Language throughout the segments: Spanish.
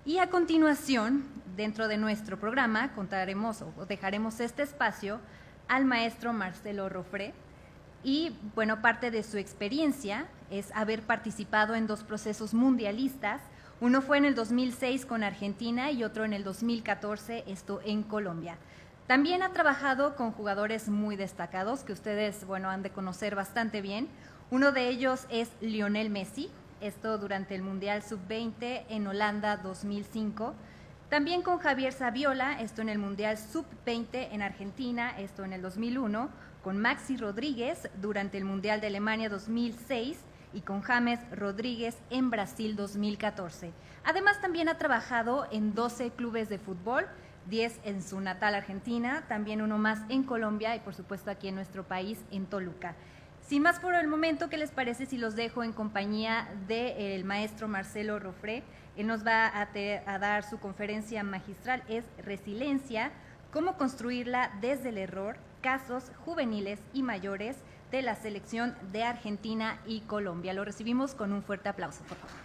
Y a continuación, dentro de nuestro programa, contaremos o dejaremos este espacio al maestro Marcelo Roffré. Y bueno, parte de su experiencia es haber participado en 2 procesos mundialistas. Uno fue en el 2006 con Argentina y otro en el 2014, esto en Colombia. También ha trabajado con jugadores muy destacados que ustedes, bueno, han de conocer bastante bien. Uno de ellos es Lionel Messi, esto durante el Mundial Sub-20 en Holanda 2005. También con Javier Saviola, esto en el Mundial Sub-20 en Argentina, esto en el 2001. Con Maxi Rodríguez durante el Mundial de Alemania 2006 y con James Rodríguez en Brasil 2014. Además, también ha trabajado en 12 clubes de fútbol, 10 en su natal Argentina, también uno más en Colombia y por supuesto aquí en nuestro país, en Toluca. Sin más por el momento, ¿qué les parece si los dejo en compañía del maestro Marcelo Roffré? Él nos va a dar su conferencia magistral, es Resiliencia, cómo construirla desde el error, casos juveniles y mayores de la selección de Argentina y Colombia. Lo recibimos con un fuerte aplauso, por favor.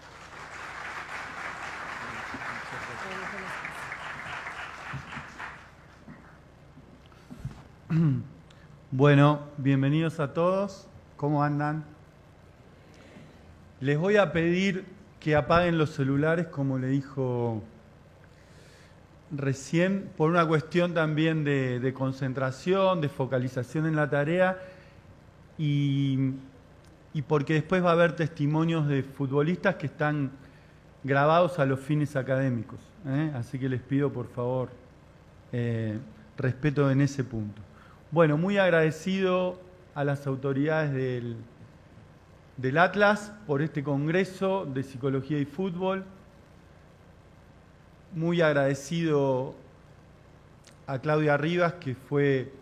Bueno, bienvenidos a todos. ¿Cómo andan? Les voy a pedir que apaguen los celulares, como le dijo recién, por una cuestión también de concentración, de focalización en la tarea y porque después va a haber testimonios de futbolistas que están grabados a los fines académicos, ¿eh? Así que les pido por favor respeto en ese punto. Bueno, muy agradecido a las autoridades del Atlas por este Congreso de Psicología y Fútbol. Muy agradecido a Claudia Rivas, que fue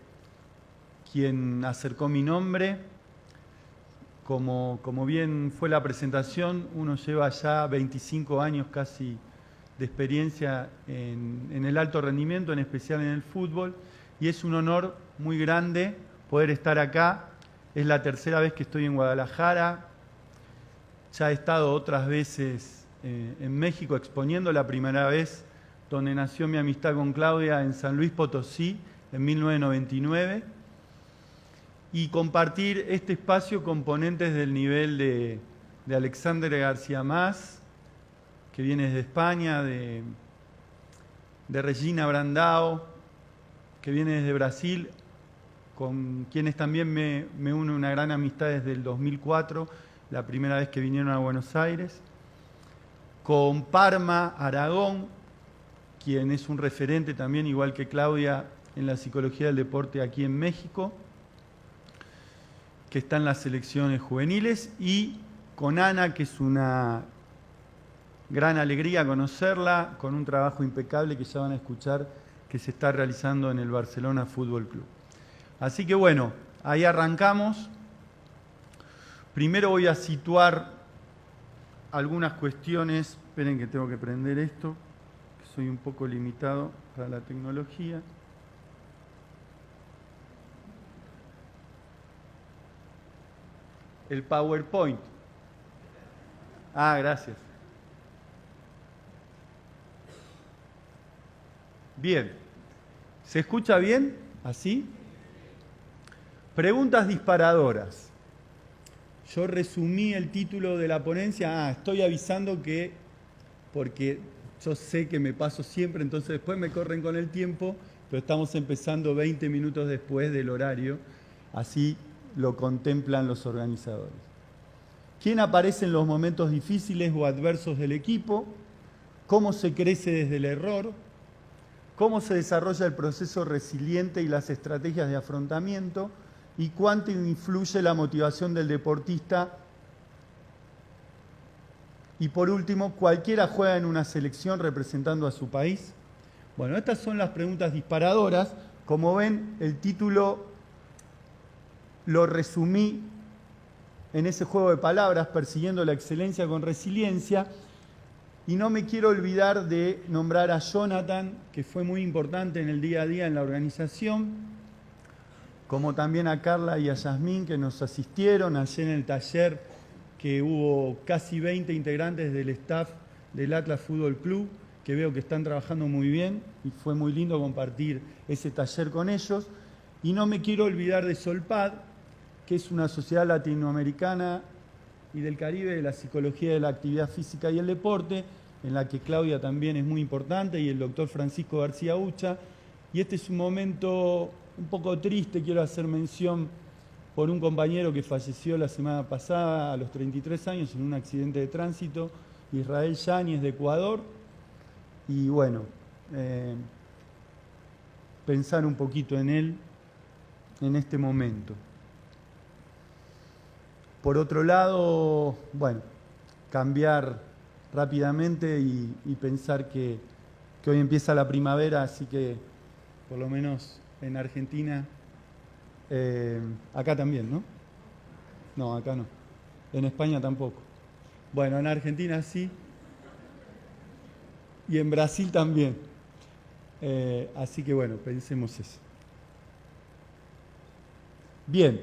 quien acercó mi nombre. Como bien fue la presentación, uno lleva ya 25 años casi de experiencia en el alto rendimiento, en especial en el fútbol, y es un honor muy grande poder estar acá. Es la tercera vez que estoy en Guadalajara. Ya he estado otras veces en México exponiendo, la primera vez donde nació mi amistad con Claudia en San Luis Potosí en 1999, y compartir este espacio con ponentes del nivel de Alexander García Mas, que viene desde España, de Regina Brandao, que viene desde Brasil, con quienes también me une una gran amistad desde el 2004, la primera vez que vinieron a Buenos Aires, con Parma Aragón, quien es un referente también, igual que Claudia, en la psicología del deporte aquí en México, que está en las selecciones juveniles, y con Ana, que es una gran alegría conocerla, con un trabajo impecable que ya van a escuchar que se está realizando en el Barcelona Fútbol Club. Así que bueno, ahí arrancamos. Primero voy a situar algunas cuestiones. Esperen que tengo que prender esto, que soy un poco limitado para la tecnología. El PowerPoint. Ah, gracias. Bien. ¿Se escucha bien? ¿Así? Preguntas disparadoras. Yo resumí el título de la ponencia. Estoy avisando que, porque yo sé que me paso siempre, entonces después me corren con el tiempo, pero estamos empezando 20 minutos después del horario. Así lo contemplan los organizadores. ¿Quién aparece en los momentos difíciles o adversos del equipo? ¿Cómo se crece desde el error? ¿Cómo se desarrolla el proceso resiliente y las estrategias de afrontamiento? ¿Y cuánto influye la motivación del deportista? Y por último, ¿cualquiera juega en una selección representando a su país? Bueno, estas son las preguntas disparadoras. Como ven, el título lo resumí en ese juego de palabras, persiguiendo la excelencia con resiliencia. Y no me quiero olvidar de nombrar a Jonathan, que fue muy importante en el día a día en la organización, como también a Carla y a Yasmín, que nos asistieron ayer en el taller, que hubo casi 20 integrantes del staff del Atlas Fútbol Club, que veo que están trabajando muy bien y fue muy lindo compartir ese taller con ellos. Y no me quiero olvidar de Solpad, que es una sociedad latinoamericana y del Caribe de la psicología de la actividad física y el deporte, en la que Claudia también es muy importante, y el doctor Francisco García Ucha. Y este es un momento un poco triste, quiero hacer mención por un compañero que falleció la semana pasada a los 33 años en un accidente de tránsito, Israel Yáñez de Ecuador. Y bueno, pensar un poquito en él en este momento. Por otro lado, bueno, cambiar rápidamente y pensar que hoy empieza la primavera, así que por lo menos en Argentina, acá también, ¿no? No, acá no. En España tampoco. Bueno, en Argentina sí. Y en Brasil también. Así que bueno, pensemos eso. Bien,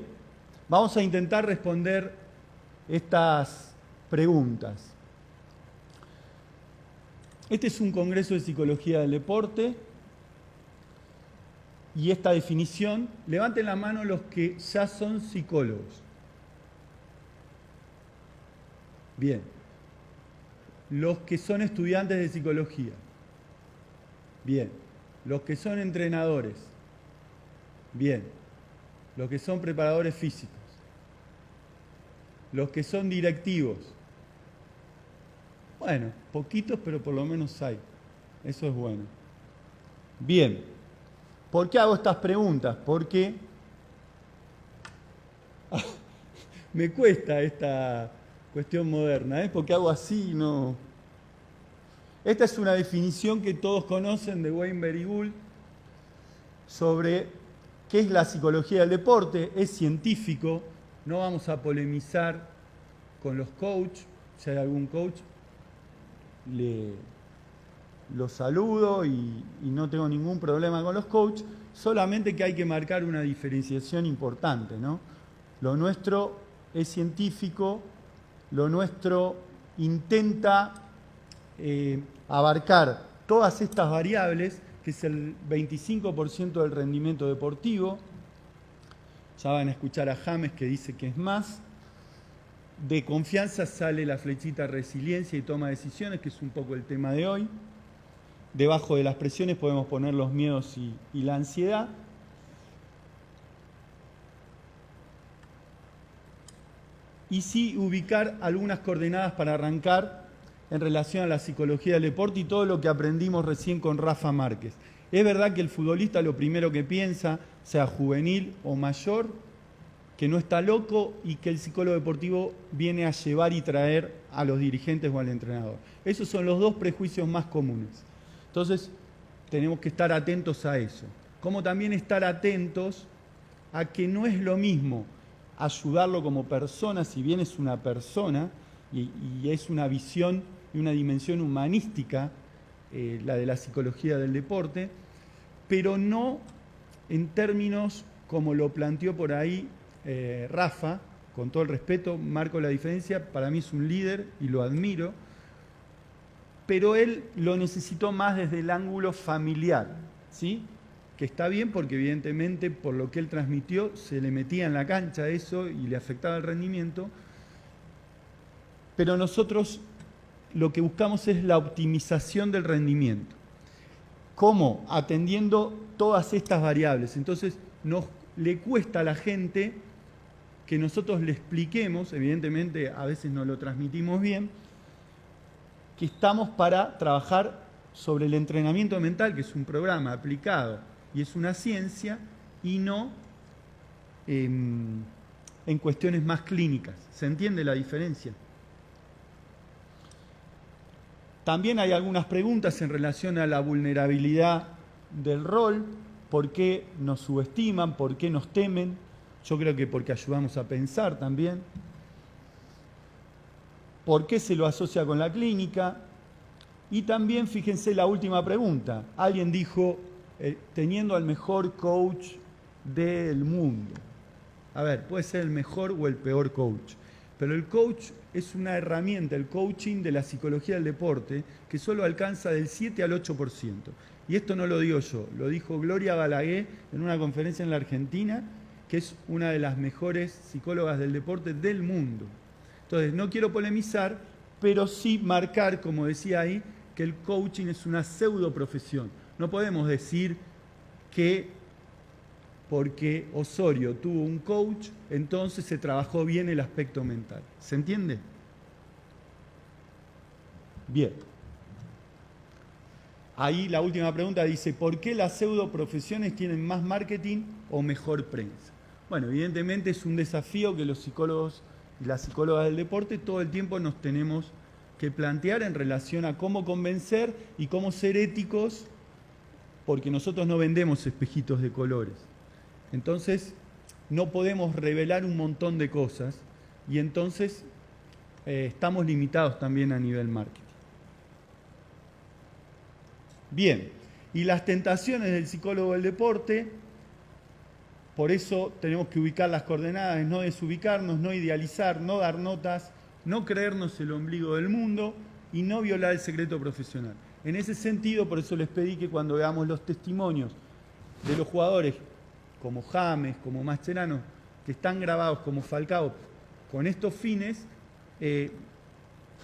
vamos a intentar responder estas preguntas. Este es un congreso de psicología del deporte. Y esta definición, levanten la mano los que ya son psicólogos. Bien. Los que son estudiantes de psicología. Bien. Los que son entrenadores. Bien. Los que son preparadores físicos. Los que son directivos. Bueno, poquitos, pero por lo menos hay. Eso es bueno. Bien. ¿Por qué hago estas preguntas? Porque me cuesta esta cuestión moderna, ¿eh? Porque hago así, no. Esta es una definición que todos conocen de Weinberg y Gould sobre qué es la psicología del deporte. Es científico, no vamos a polemizar con los coaches. Si hay algún coach, los saludo y no tengo ningún problema con los coaches, solamente que hay que marcar una diferenciación importante, ¿no? Lo nuestro es científico, lo nuestro intenta abarcar todas estas variables, que es el 25% del rendimiento deportivo. Ya van a escuchar a James que dice que es más. De confianza sale la flechita resiliencia y toma de decisiones, que es un poco el tema de hoy. Debajo de las presiones podemos poner los miedos y la ansiedad. Y sí ubicar algunas coordenadas para arrancar en relación a la psicología del deporte y todo lo que aprendimos recién con Rafa Márquez. Es verdad que el futbolista lo primero que piensa, sea juvenil o mayor, que no está loco, y que el psicólogo deportivo viene a llevar y traer a los dirigentes o al entrenador. Esos son los dos prejuicios más comunes. Entonces, tenemos que estar atentos a eso. Como también estar atentos a que no es lo mismo ayudarlo como persona, si bien es una persona y es una visión y una dimensión humanística, la de la psicología del deporte, pero no en términos como lo planteó por ahí Rafa. Con todo el respeto, marco la diferencia, para mí es un líder y lo admiro, pero él lo necesitó más desde el ángulo familiar, ¿sí? Que está bien porque evidentemente por lo que él transmitió se le metía en la cancha eso y le afectaba el rendimiento, pero nosotros lo que buscamos es la optimización del rendimiento. ¿Cómo? Atendiendo todas estas variables. Entonces le cuesta a la gente que nosotros le expliquemos, evidentemente a veces no lo transmitimos bien, que estamos para trabajar sobre el entrenamiento mental, que es un programa aplicado y es una ciencia, y no en cuestiones más clínicas. ¿Se entiende la diferencia? También hay algunas preguntas en relación a la vulnerabilidad del rol. ¿Por qué nos subestiman? ¿Por qué nos temen? Yo creo que porque ayudamos a pensar también. ¿Por qué se lo asocia con la clínica? Y también, fíjense la última pregunta. Alguien dijo, teniendo al mejor coach del mundo. A ver, puede ser el mejor o el peor coach, pero el coach es una herramienta, el coaching de la psicología del deporte, que solo alcanza del 7 al 8%. Y esto no lo digo yo, lo dijo Gloria Balaguer en una conferencia en la Argentina, que es una de las mejores psicólogas del deporte del mundo. Entonces, no quiero polemizar, pero sí marcar, como decía ahí, que el coaching es una pseudo profesión. No podemos decir que porque Osorio tuvo un coach, entonces se trabajó bien el aspecto mental. ¿Se entiende? Bien. Ahí la última pregunta dice, ¿por qué las pseudo profesiones tienen más marketing o mejor prensa? Bueno, evidentemente es un desafío que los psicólogos y las psicólogas del deporte todo el tiempo nos tenemos que plantear en relación a cómo convencer y cómo ser éticos, porque nosotros no vendemos espejitos de colores. Entonces, no podemos revelar un montón de cosas y entonces estamos limitados también a nivel marketing. Bien, y las tentaciones del psicólogo del deporte, por eso tenemos que ubicar las coordenadas, no desubicarnos, no idealizar, no dar notas, no creernos el ombligo del mundo y no violar el secreto profesional. En ese sentido, por eso les pedí que cuando veamos los testimonios de los jugadores, como James, como Mascherano, que están grabados como Falcao, con estos fines,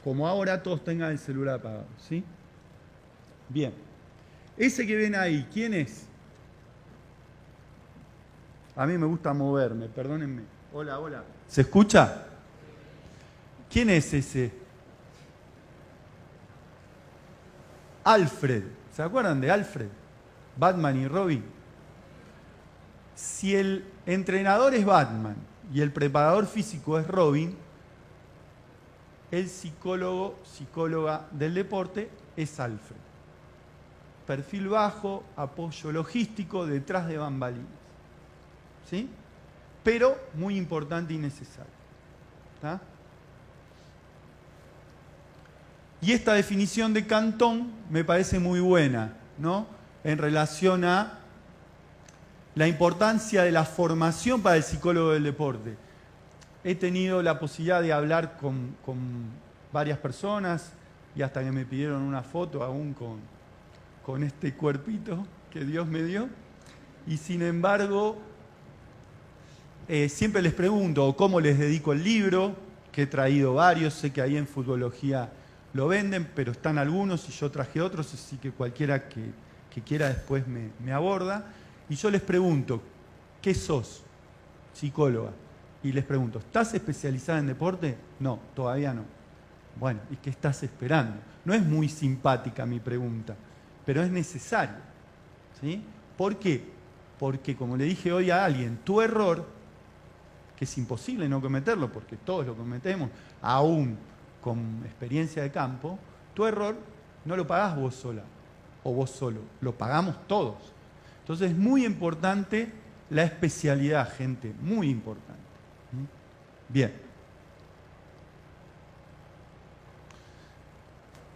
como ahora todos tengan el celular apagado, ¿sí? Bien. Ese que ven ahí, ¿quién es? A mí me gusta moverme, perdónenme. Hola, hola. ¿Se escucha? ¿Quién es ese? Alfred. ¿Se acuerdan de Alfred? Batman y Robin. Si el entrenador es Batman y el preparador físico es Robin, el psicóloga del deporte es Alfred. Perfil bajo, apoyo logístico, detrás de bambalinas. ¿Sí? Pero muy importante y necesario. ¿Está? Y esta definición de Cantón me parece muy buena, ¿no? En relación a la importancia de la formación para el psicólogo del deporte. He tenido la posibilidad de hablar con varias personas y hasta que me pidieron una foto aún con este cuerpito que Dios me dio. Y sin embargo, siempre les pregunto cómo les dedico el libro, que he traído varios, sé que ahí en Futbología lo venden, pero están algunos y yo traje otros, así que cualquiera que quiera después me aborda. Y yo les pregunto, ¿qué sos? Psicóloga. Y les pregunto, ¿estás especializada en deporte? No, todavía no. Bueno, ¿y qué estás esperando? No es muy simpática mi pregunta, pero es necesario. ¿Sí? ¿Por qué? Porque, como le dije hoy a alguien, tu error, que es imposible no cometerlo, porque todos lo cometemos, aún con experiencia de campo, tu error no lo pagás vos sola o vos solo, lo pagamos todos. Entonces es muy importante la especialidad, gente, muy importante. Bien.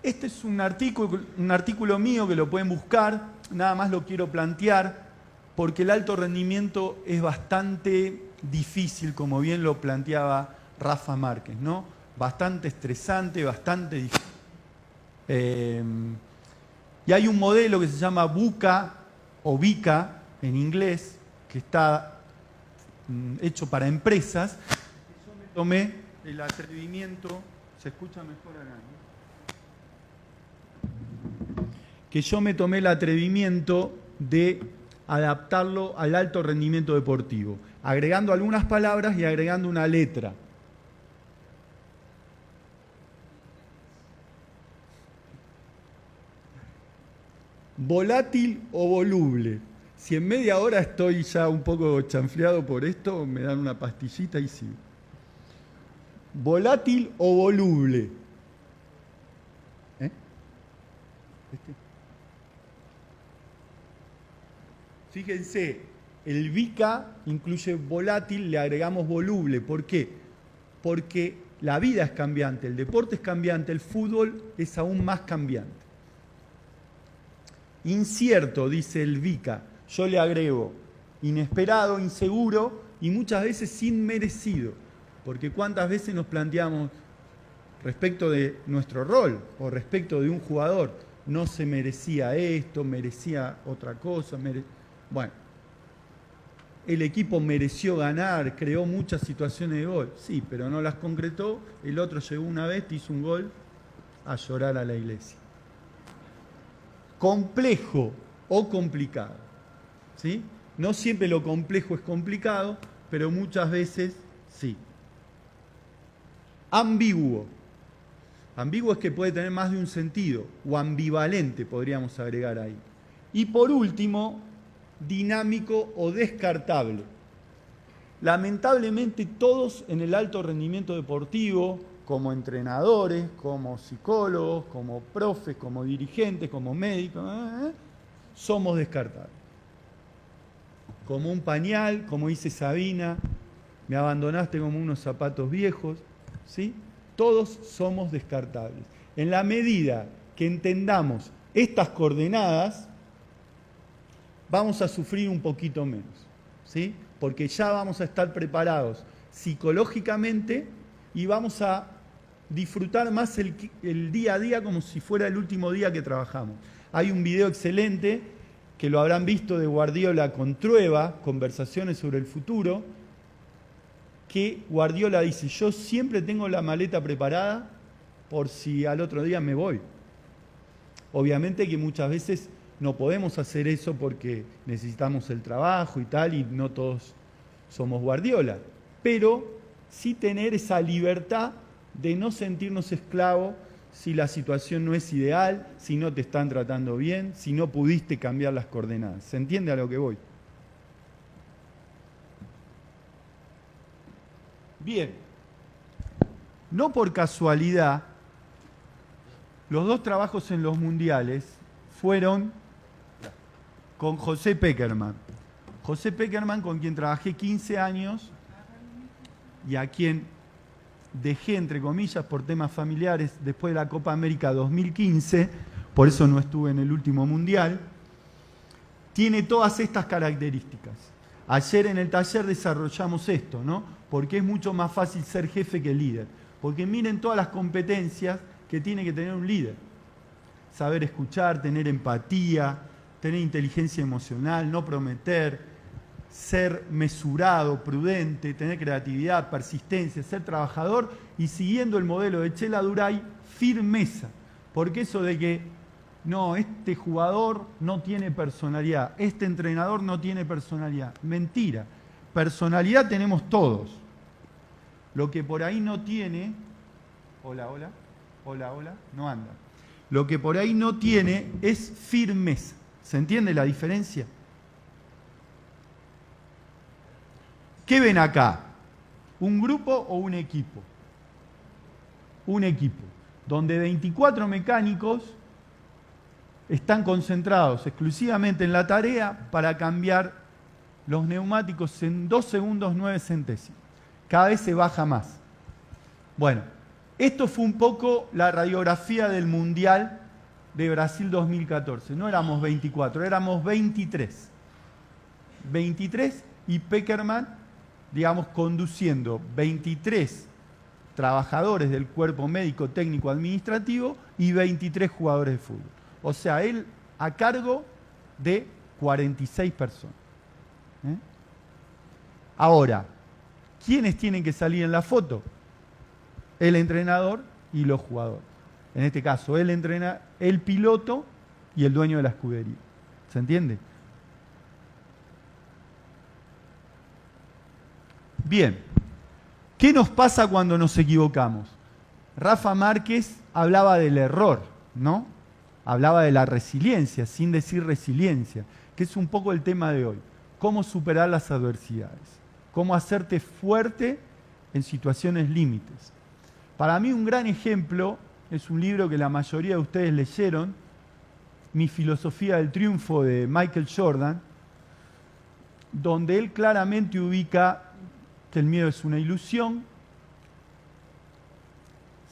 Este es un artículo mío que lo pueden buscar, nada más lo quiero plantear, porque el alto rendimiento es bastante difícil, como bien lo planteaba Rafa Márquez, ¿no? Bastante estresante, bastante difícil. Y hay un modelo que se llama VUCA o VICA en inglés, que está hecho para empresas. Yo me tomé el atrevimiento, ¿se escucha mejor acá? ¿No? Que yo me tomé el atrevimiento de adaptarlo al alto rendimiento deportivo, agregando algunas palabras y agregando una letra. Volátil o voluble. Si en media hora estoy ya un poco chanfleado por esto, me dan una pastillita y sí. Volátil o voluble. Fíjense, el VICA incluye volátil, le agregamos voluble. ¿Por qué? Porque la vida es cambiante, el deporte es cambiante, el fútbol es aún más cambiante. Incierto, dice el VICA, yo le agrego inesperado, inseguro y muchas veces inmerecido. Porque cuántas veces nos planteamos, respecto de nuestro rol o respecto de un jugador. No se merecía esto, merecía otra cosa. Bueno, el equipo mereció ganar, creó muchas situaciones de gol. Sí, pero no las concretó. El otro llegó una vez, te hizo un gol, a llorar a la iglesia. Complejo o complicado, ¿sí? No siempre lo complejo es complicado, pero muchas veces sí. Ambiguo. Ambiguo es que puede tener más de un sentido, o ambivalente podríamos agregar ahí. Y por último, dinámico o descartable. Lamentablemente todos en el alto rendimiento deportivo, como entrenadores, como psicólogos, como profes, como dirigentes, como médicos, somos descartables. Como un pañal, como dice Sabina, me abandonaste como unos zapatos viejos, ¿sí? Todos somos descartables. En la medida que entendamos estas coordenadas, vamos a sufrir un poquito menos, ¿sí? Porque ya vamos a estar preparados psicológicamente y vamos a disfrutar más el día a día como si fuera el último día que trabajamos. Hay un video excelente que lo habrán visto de Guardiola con Trueba, Conversaciones sobre el futuro, que Guardiola dice, yo siempre tengo la maleta preparada por si al otro día me voy. Obviamente que muchas veces no podemos hacer eso porque necesitamos el trabajo y tal, y no todos somos Guardiola, pero sí tener esa libertad de no sentirnos esclavos si la situación no es ideal, si no te están tratando bien, si no pudiste cambiar las coordenadas. ¿Se entiende a lo que voy? Bien, no por casualidad, los dos trabajos en los mundiales fueron con José Pekerman. José Pekerman, con quien trabajé 15 años y a quien dejé, entre comillas, por temas familiares después de la Copa América 2015, por eso no estuve en el último mundial, tiene todas estas características. Ayer en el taller desarrollamos esto, ¿no? Porque es mucho más fácil ser jefe que líder. Porque miren todas las competencias que tiene que tener un líder. Saber escuchar, tener empatía, tener inteligencia emocional, no prometer, ser mesurado, prudente, tener creatividad, persistencia, ser trabajador y siguiendo el modelo de Chela Duray, firmeza. Porque eso de que no, este jugador no tiene personalidad, este entrenador no tiene personalidad. Mentira. Personalidad tenemos todos. Lo que por ahí no tiene, hola, no anda. Lo que por ahí no tiene es firmeza. ¿Se entiende la diferencia? ¿Qué ven acá? ¿Un grupo o un equipo? Un equipo, donde 24 mecánicos están concentrados exclusivamente en la tarea para cambiar los neumáticos en 2 segundos 9 centésimos. Cada vez se baja más. Bueno, esto fue un poco la radiografía del Mundial de Brasil 2014. No éramos 24, éramos 23. 23 y Pekerman, digamos, conduciendo 23 trabajadores del cuerpo médico, técnico, administrativo y 23 jugadores de fútbol. O sea, él a cargo de 46 personas. Ahora, ¿quiénes tienen que salir en la foto? El entrenador y los jugadores. En este caso, él entrena, el piloto y el dueño de la escudería. ¿Se entiende? Bien, ¿qué nos pasa cuando nos equivocamos? Rafa Márquez hablaba del error, ¿no? Hablaba de la resiliencia, sin decir resiliencia, que es un poco el tema de hoy. Cómo superar las adversidades, cómo hacerte fuerte en situaciones límites. Para mí un gran ejemplo es un libro que la mayoría de ustedes leyeron, Mi filosofía del triunfo de Michael Jordan, donde él claramente ubica que el miedo es una ilusión,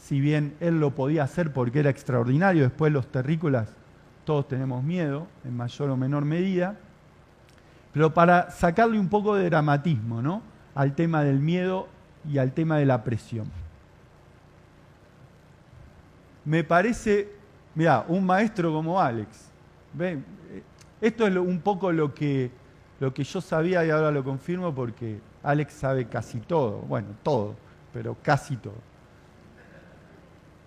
si bien él lo podía hacer porque era extraordinario, después los terrícolas todos tenemos miedo, en mayor o menor medida, pero para sacarle un poco de dramatismo, ¿no?, al tema del miedo y al tema de la presión. me parece, mirá, un maestro como Alex. ¿Ven? Esto es un poco lo que yo sabía y ahora lo confirmo porque Alex sabe casi todo. Bueno, todo, pero casi todo.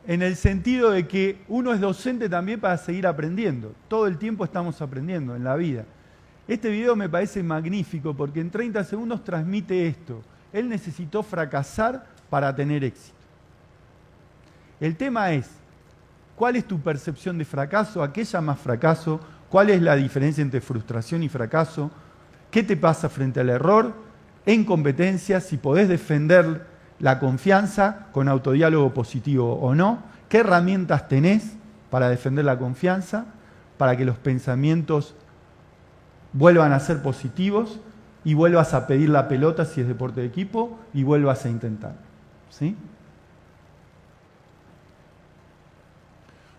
En el sentido de que uno es docente también para seguir aprendiendo. Todo el tiempo estamos aprendiendo en la vida. Este video me parece magnífico porque en 30 segundos transmite esto. Él necesitó fracasar para tener éxito. El tema es, ¿cuál es tu percepción de fracaso? ¿A qué llamas fracaso? ¿Cuál es la diferencia entre frustración y fracaso? ¿Qué te pasa frente al error? En competencias, si podés defender la confianza con autodiálogo positivo o no. ¿Qué herramientas tenés para defender la confianza? Para que los pensamientos vuelvan a ser positivos y vuelvas a pedir la pelota si es deporte de equipo y vuelvas a intentar. ¿Sí?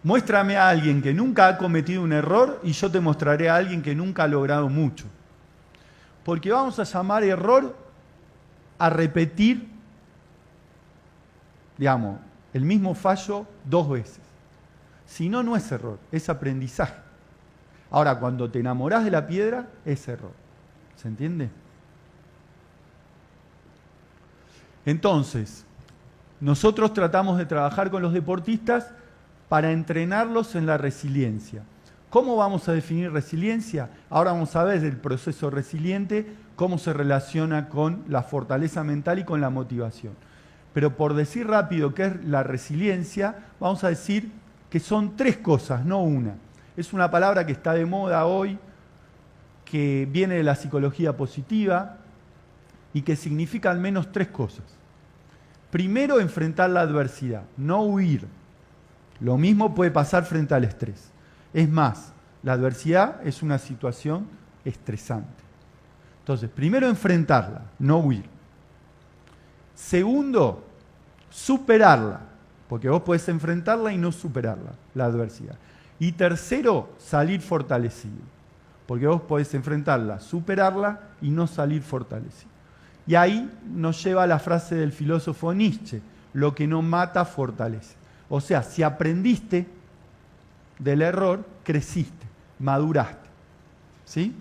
Muéstrame a alguien que nunca ha cometido un error y yo te mostraré a alguien que nunca ha logrado mucho. Porque vamos a llamar error a repetir, digamos, el mismo fallo 2 veces. Si no, no es error, es aprendizaje. Ahora, cuando te enamorás de la piedra, es error. ¿Se entiende? Entonces, nosotros tratamos de trabajar con los deportistas para entrenarlos en la resiliencia. ¿Cómo vamos a definir resiliencia? Ahora vamos a ver el proceso resiliente, cómo se relaciona con la fortaleza mental y con la motivación. Pero por decir rápido qué es la resiliencia, vamos a decir que son 3 cosas, no una. Es una palabra que está de moda hoy, que viene de la psicología positiva y que significa al menos 3 cosas. Primero, enfrentar la adversidad, no huir. Lo mismo puede pasar frente al estrés. Es más, la adversidad es una situación estresante. Entonces, primero enfrentarla, no huir. Segundo, superarla, porque vos podés enfrentarla y no superarla, la adversidad. Y tercero, salir fortalecido, porque vos podés enfrentarla, superarla y no salir fortalecido. Y ahí nos lleva a la frase del filósofo Nietzsche, lo que no mata fortalece. O sea, si aprendiste del error, creciste, maduraste. ¿Sí?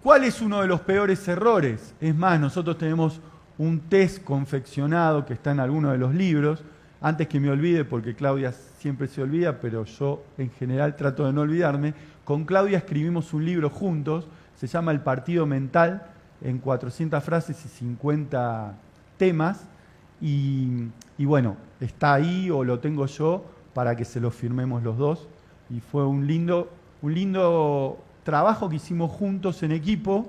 ¿Cuál es uno de los peores errores? Es más, nosotros tenemos un test confeccionado que está en alguno de los libros. Antes que me olvide, porque Claudia siempre se olvida, pero yo en general trato de no olvidarme, con Claudia escribimos un libro juntos, se llama El Partido Mental, en 400 frases y 50 temas, y bueno, está ahí o lo tengo yo para que se lo firmemos los dos, y fue un lindo trabajo que hicimos juntos en equipo,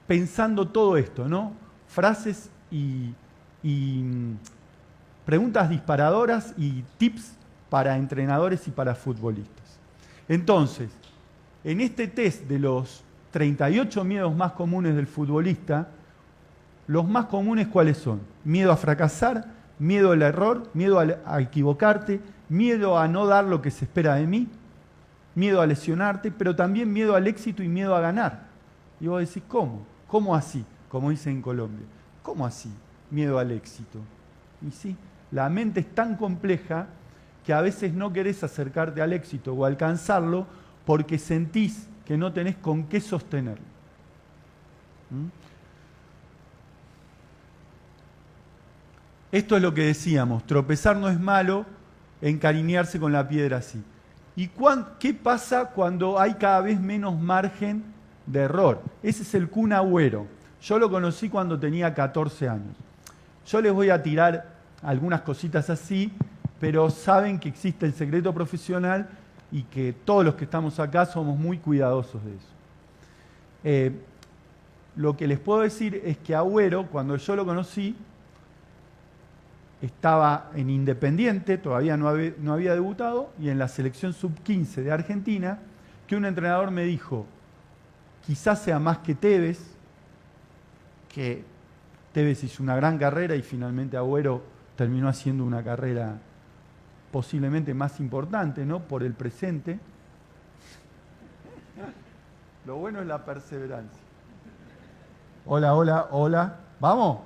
pensando todo esto, ¿no? Frases y preguntas disparadoras y tips para entrenadores y para futbolistas. Entonces, en este test de los 38 miedos más comunes del futbolista, los más comunes ¿cuáles son? Miedo a fracasar, miedo al error, miedo a equivocarte, miedo a no dar lo que se espera de mí, miedo a lesionarte, pero también miedo al éxito y miedo a ganar. Y vos decís, ¿cómo? ¿Cómo así? Como dicen en Colombia. ¿Cómo así? Miedo al éxito. Y sí, la mente es tan compleja que a veces no querés acercarte al éxito o alcanzarlo porque sentís que no tenés con qué sostenerlo. Esto es lo que decíamos, tropezar no es malo, encariñarse con la piedra sí. ¿Y qué pasa cuando hay cada vez menos margen de error? Ese es el Kun Agüero. Yo lo conocí cuando tenía 14 años. Yo les voy a tirar algunas cositas así, pero saben que existe el secreto profesional y que todos los que estamos acá somos muy cuidadosos de eso. Lo que les puedo decir es que Agüero, cuando yo lo conocí, estaba en Independiente, todavía no había debutado, y en la selección sub-15 de Argentina, que un entrenador me dijo, quizás sea más que Tevez, que Tevez hizo una gran carrera y finalmente Agüero terminó haciendo una carrera posiblemente más importante, ¿no? Por el presente. Lo bueno es la perseverancia. Hola, hola, hola. ¿Vamos?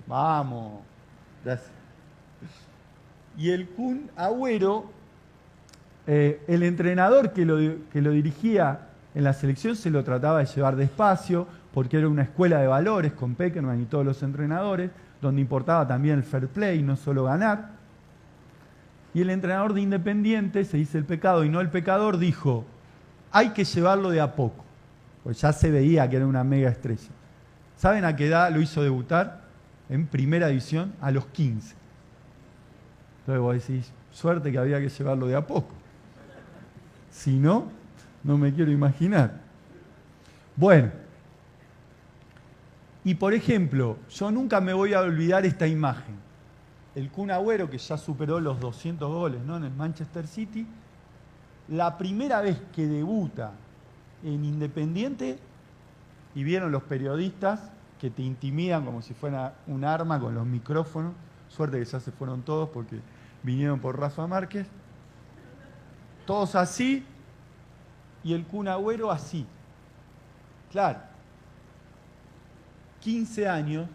Vamos. Gracias. Y el Kun Agüero, el entrenador que lo dirigía en la selección se lo trataba de llevar despacio, porque era una escuela de valores con Pekerman y todos los entrenadores, donde importaba también el fair play, no solo ganar. Y el entrenador de Independiente, se dice el pecado y no el pecador, dijo, hay que llevarlo de a poco, pues ya se veía que era una mega estrella. ¿Saben a qué edad lo hizo debutar? En primera división, a los 15. Entonces vos decís, suerte que había que llevarlo de a poco. Si no, no me quiero imaginar. Bueno, y por ejemplo, yo nunca me voy a olvidar esta imagen. El Kun Agüero, que ya superó los 200 goles, ¿no?, en el Manchester City, la primera vez que debuta en Independiente, y vieron los periodistas que te intimidan como si fuera un arma con los micrófonos, suerte que ya se fueron todos porque vinieron por Rafa Márquez, todos así, y el Kun Agüero así. Claro, 15 años,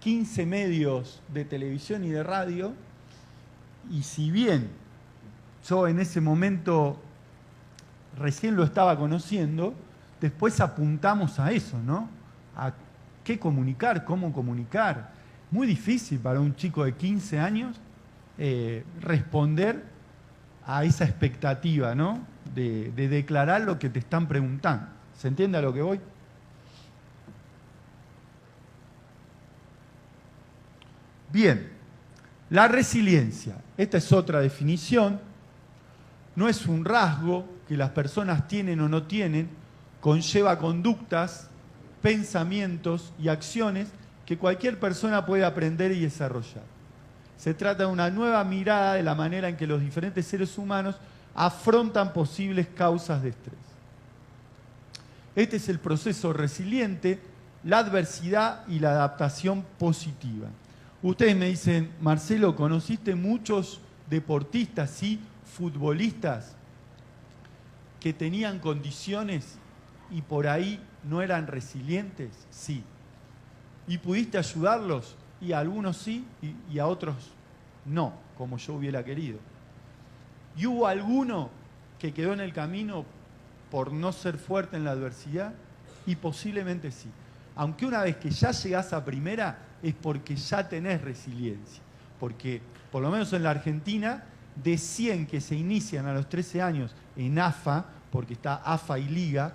15 medios de televisión y de radio, y si bien yo en ese momento recién lo estaba conociendo, después apuntamos a eso, ¿no? A qué comunicar, cómo comunicar. Muy difícil para un chico de 15 años responder a esa expectativa, ¿no?, de declarar lo que te están preguntando. ¿Se entiende a lo que voy? Bien, la resiliencia. Esta es otra definición. No es un rasgo que las personas tienen o no tienen, conlleva conductas, pensamientos y acciones que cualquier persona puede aprender y desarrollar. Se trata de una nueva mirada de la manera en que los diferentes seres humanos afrontan posibles causas de estrés. Este es el proceso resiliente, la adversidad y la adaptación positiva. Ustedes me dicen, Marcelo, ¿conociste muchos deportistas, sí, futbolistas, que tenían condiciones y por ahí no eran resilientes? Sí. ¿Y pudiste ayudarlos? Y a algunos sí y a otros no, como yo hubiera querido. ¿Y hubo alguno que quedó en el camino por no ser fuerte en la adversidad? Y posiblemente sí. Aunque una vez que ya llegás a primera es porque ya tenés resiliencia. Porque, por lo menos en la Argentina, de 100 que se inician a los 13 años en AFA, porque está AFA y Liga,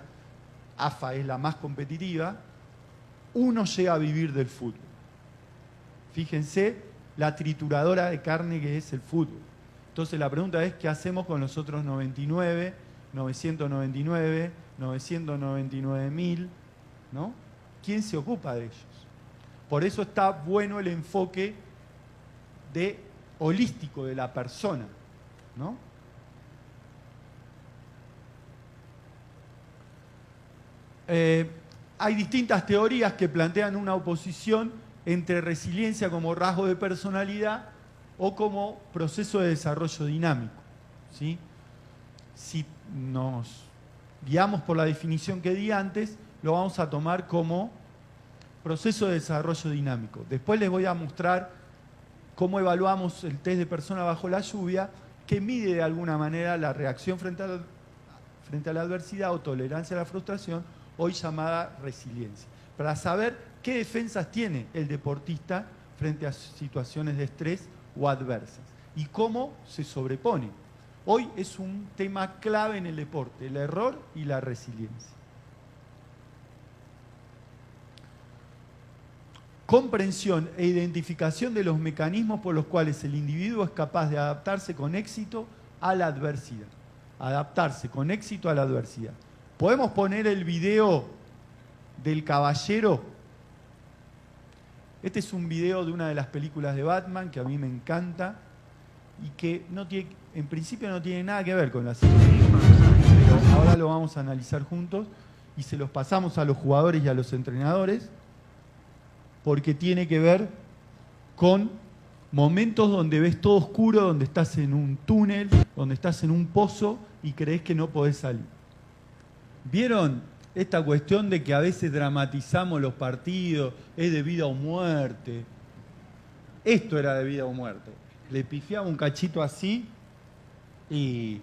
AFA es la más competitiva, uno llega a vivir del fútbol. Fíjense la trituradora de carne que es el fútbol. Entonces la pregunta es, ¿qué hacemos con los otros 99, 999, 999.000? ¿No? ¿Quién se ocupa de ellos? Por eso está bueno el enfoque holístico de la persona, ¿no? Hay distintas teorías que plantean una oposición entre resiliencia como rasgo de personalidad o como proceso de desarrollo dinámico, ¿sí? Si nos guiamos por la definición que di antes, lo vamos a tomar como proceso de desarrollo dinámico. Después les voy a mostrar cómo evaluamos el test de persona bajo la lluvia, que mide de alguna manera la reacción frente a la adversidad o tolerancia a la frustración, hoy llamada resiliencia, para saber qué defensas tiene el deportista frente a situaciones de estrés o adversas y cómo se sobrepone. Hoy es un tema clave en el deporte, el error y la resiliencia. Comprensión e identificación de los mecanismos por los cuales el individuo es capaz de adaptarse con éxito a la adversidad. Adaptarse con éxito a la adversidad. ¿Podemos poner el video del caballero? Este es un video de una de las películas de Batman que a mí me encanta y que no tiene, en principio no tiene nada que ver con la serie, pero ahora lo vamos a analizar juntos y se los pasamos a los jugadores y a los entrenadores, porque tiene que ver con momentos donde ves todo oscuro, donde estás en un túnel, donde estás en un pozo y crees que no podés salir. ¿Vieron esta cuestión de que a veces dramatizamos los partidos, es de vida o muerte? Esto era de vida o muerte. le pifiaba un cachito así y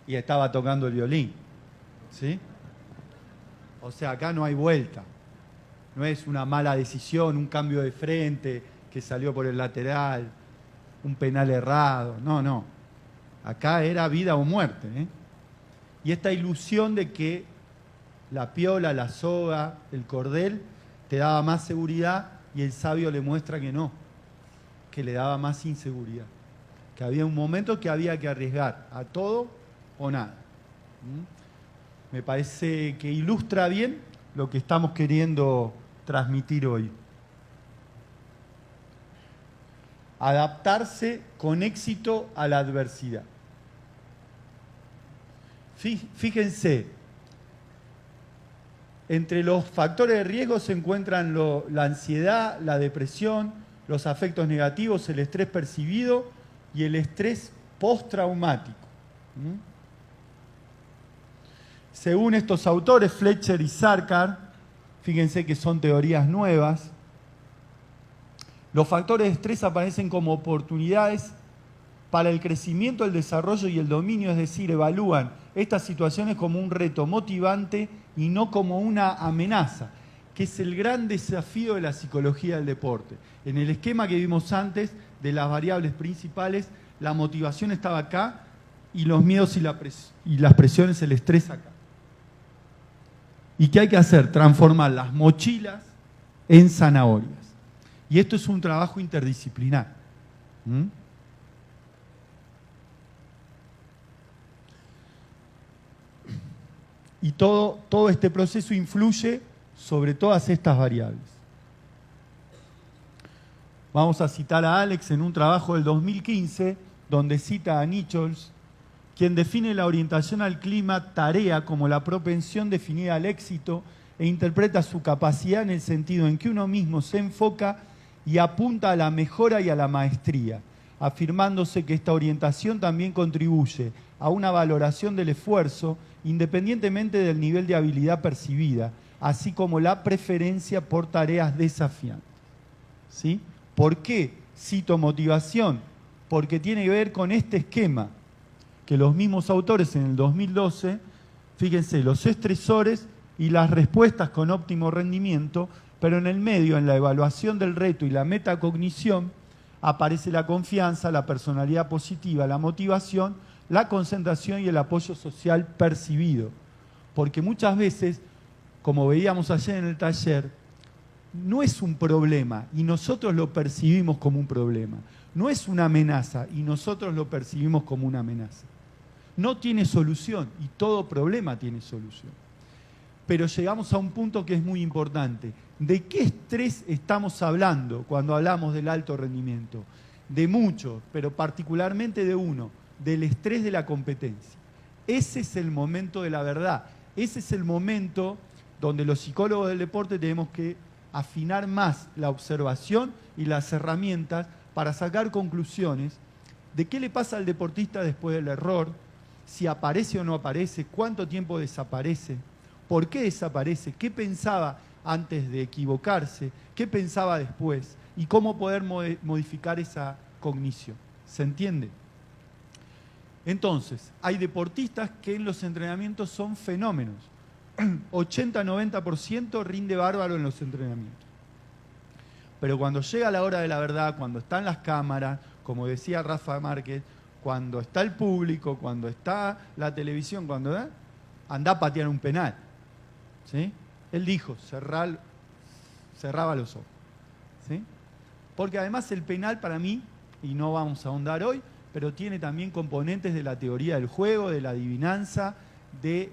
estaba tocando el violín. ¿Sí? O sea, acá no hay vuelta. No es una mala decisión, un cambio de frente que salió por el lateral, un penal errado. No, no. Acá era vida o muerte, ¿eh? Y esta ilusión de que la piola, la soga, el cordel te daba más seguridad y el sabio le muestra que no, que le daba más inseguridad. Que había un momento que había que arriesgar a todo o nada. Me parece que ilustra bien lo que estamos queriendo transmitir hoy. Adaptarse con éxito a la adversidad. Fíjense, entre los factores de riesgo se encuentran la ansiedad, la depresión, los afectos negativos, el estrés percibido y el estrés postraumático. Según estos autores, Fletcher y Sarkar, fíjense que son teorías nuevas, los factores de estrés aparecen como oportunidades para el crecimiento, el desarrollo y el dominio, es decir, evalúan estas situaciones como un reto motivante y no como una amenaza, que es el gran desafío de la psicología del deporte. En el esquema que vimos antes de las variables principales, la motivación estaba acá y los miedos y las presiones, el estrés acá. ¿Y qué hay que hacer? Transformar las mochilas en zanahorias. Y esto es un trabajo interdisciplinar. Y todo este proceso influye sobre todas estas variables. Vamos a citar a Alex en un trabajo del 2015, donde cita a Nichols, quien define la orientación al clima tarea como la propensión definida al éxito e interpreta su capacidad en el sentido en que uno mismo se enfoca y apunta a la mejora y a la maestría, afirmándose que esta orientación también contribuye a una valoración del esfuerzo independientemente del nivel de habilidad percibida, así como la preferencia por tareas desafiantes. ¿Sí? ¿Por qué cito motivación? Porque tiene que ver con este esquema que los mismos autores en el 2012, fíjense, los estresores y las respuestas con óptimo rendimiento, pero en el medio, en la evaluación del reto y la metacognición, aparece la confianza, la personalidad positiva, la motivación, la concentración y el apoyo social percibido. Porque muchas veces, como veíamos ayer en el taller, no es un problema y nosotros lo percibimos como un problema. No es una amenaza y nosotros lo percibimos como una amenaza. No tiene solución y todo problema tiene solución. Pero llegamos a un punto que es muy importante. ¿De qué estrés estamos hablando cuando hablamos del alto rendimiento? De mucho, pero particularmente de uno, del estrés de la competencia. Ese es el momento de la verdad. Ese es el momento donde los psicólogos del deporte tenemos que afinar más la observación y las herramientas para sacar conclusiones de qué le pasa al deportista después del error, si aparece o no aparece, cuánto tiempo desaparece, por qué desaparece, qué pensaba antes de equivocarse, qué pensaba después y cómo poder modificar esa cognición. ¿Se entiende? Entonces, hay deportistas que en los entrenamientos son fenómenos. 80-90% rinde bárbaro en los entrenamientos. Pero cuando llega la hora de la verdad, cuando están las cámaras, como decía Rafa Márquez, cuando está el público, cuando está la televisión, cuando anda a patear un penal. ¿Sí? Él dijo, cerraba los ojos. ¿Sí? Porque además el penal para mí, y no vamos a ahondar hoy, pero tiene también componentes de la teoría del juego, de la adivinanza, de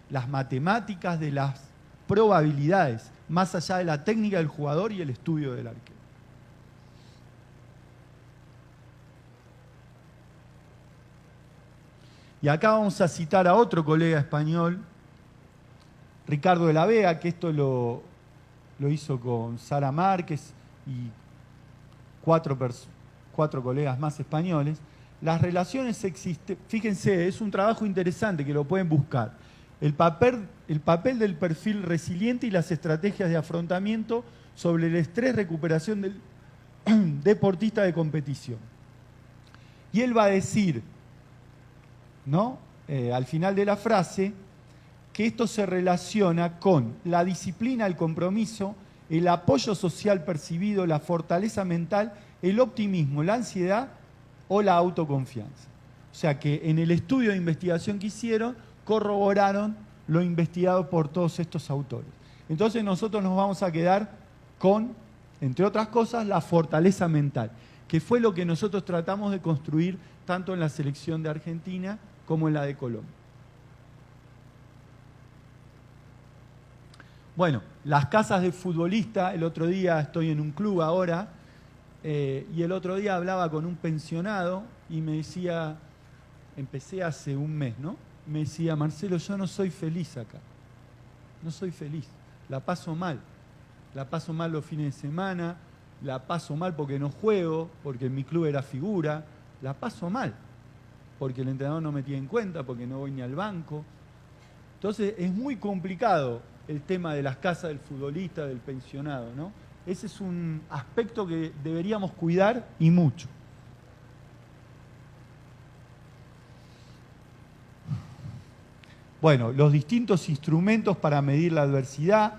las matemáticas, de las probabilidades, más allá de la técnica del jugador y el estudio del arquero. Y acá vamos a citar a otro colega español, Ricardo de la Vega, que esto lo hizo con Sara Márquez y cuatro colegas más españoles. Las relaciones existen, fíjense, es un trabajo interesante que lo pueden buscar. El papel del perfil resiliente y las estrategias de afrontamiento sobre el estrés, recuperación del deportista de competición. Y él va a decir, ¿no? Al final de la frase, que esto se relaciona con la disciplina, el compromiso, el apoyo social percibido, la fortaleza mental, el optimismo, la ansiedad o la autoconfianza. O sea que en el estudio de investigación que hicieron, corroboraron lo investigado por todos estos autores. Entonces nosotros nos vamos a quedar con, entre otras cosas, la fortaleza mental, que fue lo que nosotros tratamos de construir tanto en la selección de Argentina como en la de Colombia. Bueno, las casas de futbolista, el otro día estoy en un club ahora, y el otro día hablaba con un pensionado y me decía, empecé hace un mes, ¿no? Me decía, Marcelo, yo no soy feliz acá, no soy feliz, la paso mal los fines de semana, la paso mal porque no juego, porque en mi club era figura, la paso mal, porque el entrenador no me tiene en cuenta, porque no voy ni al banco. Entonces es muy complicado el tema de las casas del futbolista, del pensionado, ¿no? Ese es un aspecto que deberíamos cuidar y mucho. Bueno, los distintos instrumentos para medir la adversidad,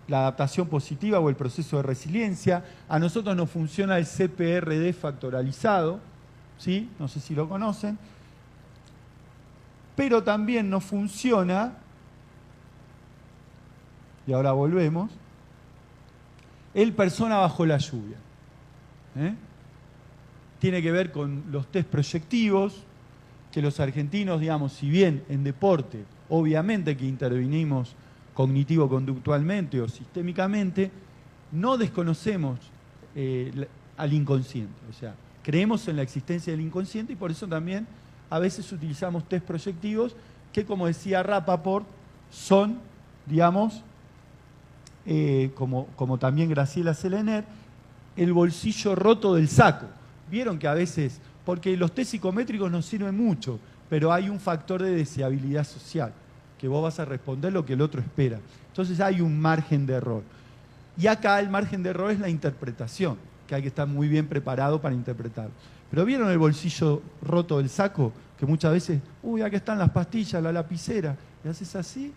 la adaptación positiva o el proceso de resiliencia. A nosotros nos funciona el CPRD factoralizado, ¿sí? No sé si lo conocen. Pero también nos funciona, y ahora volvemos, el persona bajo la lluvia. Tiene que ver con los test proyectivos, que los argentinos, digamos, si bien en deporte, obviamente que intervinimos cognitivo-conductualmente o sistémicamente, no desconocemos al inconsciente. O sea, creemos en la existencia del inconsciente y por eso también a veces utilizamos test proyectivos que, como decía Rappaport, son, digamos, como también Graciela Selener, el bolsillo roto del saco. Vieron que a veces, porque los test psicométricos nos sirven mucho, pero hay un factor de deseabilidad social, que vos vas a responder lo que el otro espera. Entonces hay un margen de error. Y acá el margen de error es la interpretación, que hay que estar muy bien preparado para interpretarlo. Pero ¿vieron el bolsillo roto del saco? Que muchas veces, uy, aquí están las pastillas, la lapicera, y haces así,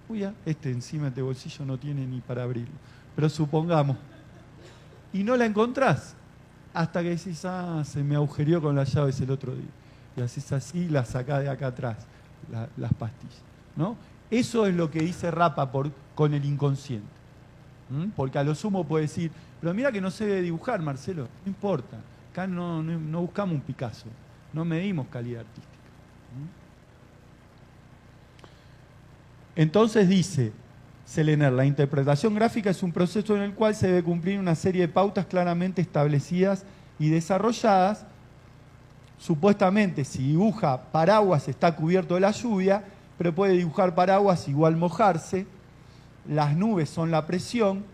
uy, encima de este bolsillo no tiene ni para abrirlo. Pero supongamos, y no la encontrás, hasta que decís, se me agujereó con las llaves el otro día. Y haces así y la sacás de acá atrás, las pastillas, ¿no? Eso es lo que dice Rappaport con el inconsciente. Porque a lo sumo puede decir, pero mira que no sé dibujar, Marcelo, no importa. Acá no buscamos un Picasso, no medimos calidad artística. Entonces dice Selener, la interpretación gráfica es un proceso en el cual se debe cumplir una serie de pautas claramente establecidas y desarrolladas. Supuestamente, si dibuja paraguas está cubierto de la lluvia, pero puede dibujar paraguas igual mojarse. Las nubes son la presión.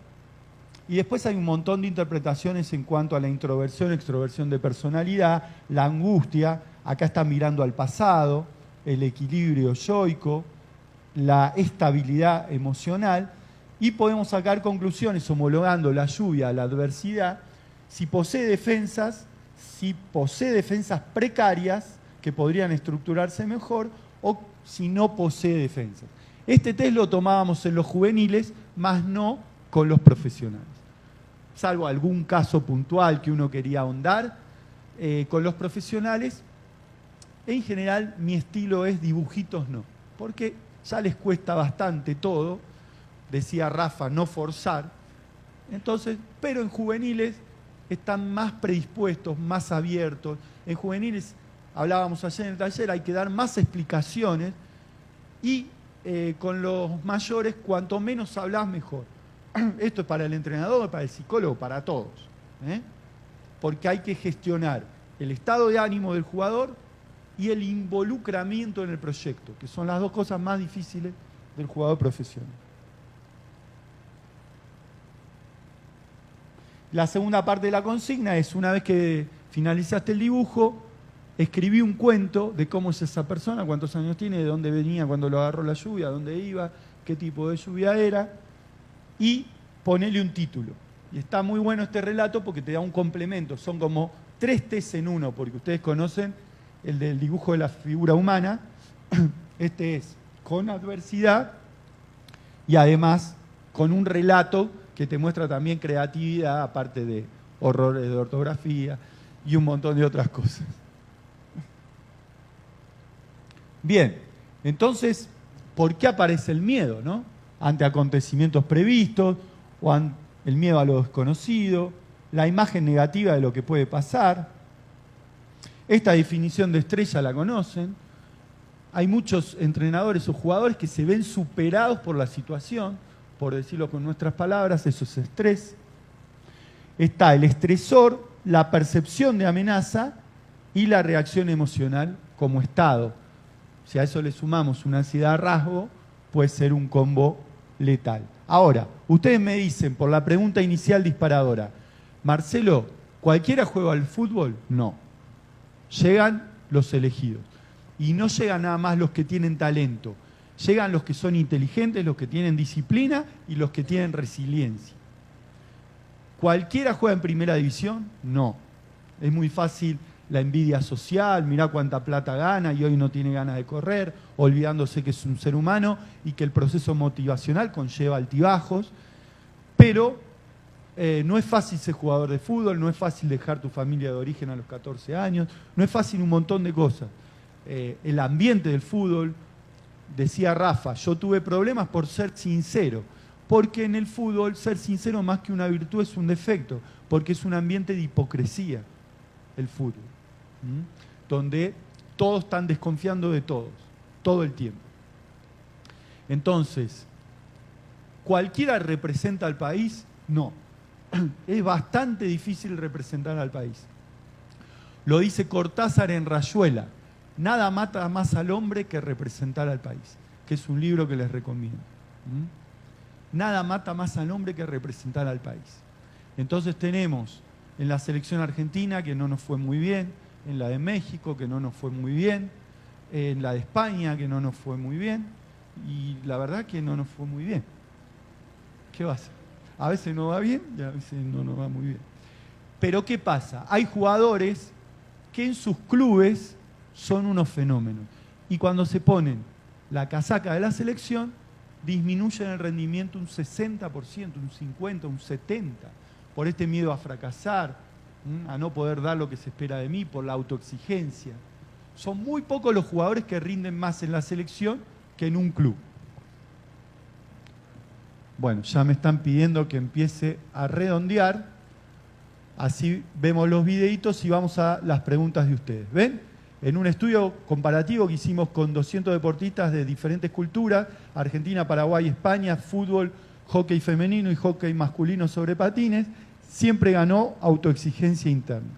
Y después hay un montón de interpretaciones en cuanto a la introversión, extroversión de personalidad, la angustia, acá está mirando al pasado, el equilibrio yoico, la estabilidad emocional, y podemos sacar conclusiones homologando la lluvia a la adversidad, si posee defensas precarias que podrían estructurarse mejor o si no posee defensas. Este test lo tomábamos en los juveniles, más no con los profesionales. Salvo algún caso puntual que uno quería ahondar, con los profesionales, en general mi estilo es dibujitos no, porque ya les cuesta bastante todo, decía Rafa, no forzar. Entonces, pero en juveniles están más predispuestos, más abiertos. En juveniles, hablábamos ayer en el taller, hay que dar más explicaciones y con los mayores, cuanto menos hablas, mejor. Esto es para el entrenador, para el psicólogo, para todos. Porque hay que gestionar el estado de ánimo del jugador y el involucramiento en el proyecto, que son las dos cosas más difíciles del jugador profesional. La segunda parte de la consigna es, una vez que finalizaste el dibujo, escribí un cuento de cómo es esa persona, cuántos años tiene, de dónde venía cuando lo agarró la lluvia, dónde iba, qué tipo de lluvia era, y ponele un título. Y está muy bueno este relato porque te da un complemento, son como 3 T's en uno, porque ustedes conocen el del dibujo de la figura humana. Este es con adversidad y además con un relato que te muestra también creatividad, aparte de horrores de ortografía y un montón de otras cosas. Bien, entonces, ¿por qué aparece el miedo, no? Ante acontecimientos previstos, o el miedo a lo desconocido, la imagen negativa de lo que puede pasar. Esta definición de estrés la conocen. Hay muchos entrenadores o jugadores que se ven superados por la situación, por decirlo con nuestras palabras, eso es estrés. Está el estresor, la percepción de amenaza y la reacción emocional como estado. Si a eso le sumamos una ansiedad rasgo, puede ser un combo letal. Ahora, ustedes me dicen, por la pregunta inicial disparadora, Marcelo, ¿cualquiera juega al fútbol? No. Llegan los elegidos. Y no llegan nada más los que tienen talento. Llegan los que son inteligentes, los que tienen disciplina y los que tienen resiliencia. ¿Cualquiera juega en primera división? No. Es muy fácil la envidia social, mirá cuánta plata gana y hoy no tiene ganas de correr, olvidándose que es un ser humano y que el proceso motivacional conlleva altibajos. Pero no es fácil ser jugador de fútbol, no es fácil dejar tu familia de origen a los 14 años, no es fácil un montón de cosas. El ambiente del fútbol, decía Rafa, yo tuve problemas por ser sincero, porque en el fútbol ser sincero más que una virtud es un defecto, porque es un ambiente de hipocresía, el fútbol, donde todos están desconfiando de todos, todo el tiempo. Entonces, ¿cualquiera representa al país? No. Es bastante difícil representar al país. Lo dice Cortázar en Rayuela. Nada mata más al hombre que representar al país, que es un libro que les recomiendo. Nada mata más al hombre que representar al país. Entonces tenemos en la selección argentina que no nos fue muy bien, en la de México que no nos fue muy bien, en la de España que no nos fue muy bien, y la verdad que no nos fue muy bien. ¿Qué va a hacer? A veces no va bien y a veces no nos va muy bien. Pero ¿qué pasa? Hay jugadores que en sus clubes son unos fenómenos. Y cuando se ponen la casaca de la selección, disminuyen el rendimiento un 60%, un 50%, un 70%, por este miedo a fracasar, a no poder dar lo que se espera de mí, por la autoexigencia. Son muy pocos los jugadores que rinden más en la selección que en un club. Bueno, ya me están pidiendo que empiece a redondear, así vemos los videitos y vamos a las preguntas de ustedes. ¿Ven? En un estudio comparativo que hicimos con 200 deportistas de diferentes culturas, Argentina, Paraguay, España, fútbol, hockey femenino y hockey masculino sobre patines, siempre ganó autoexigencia interna.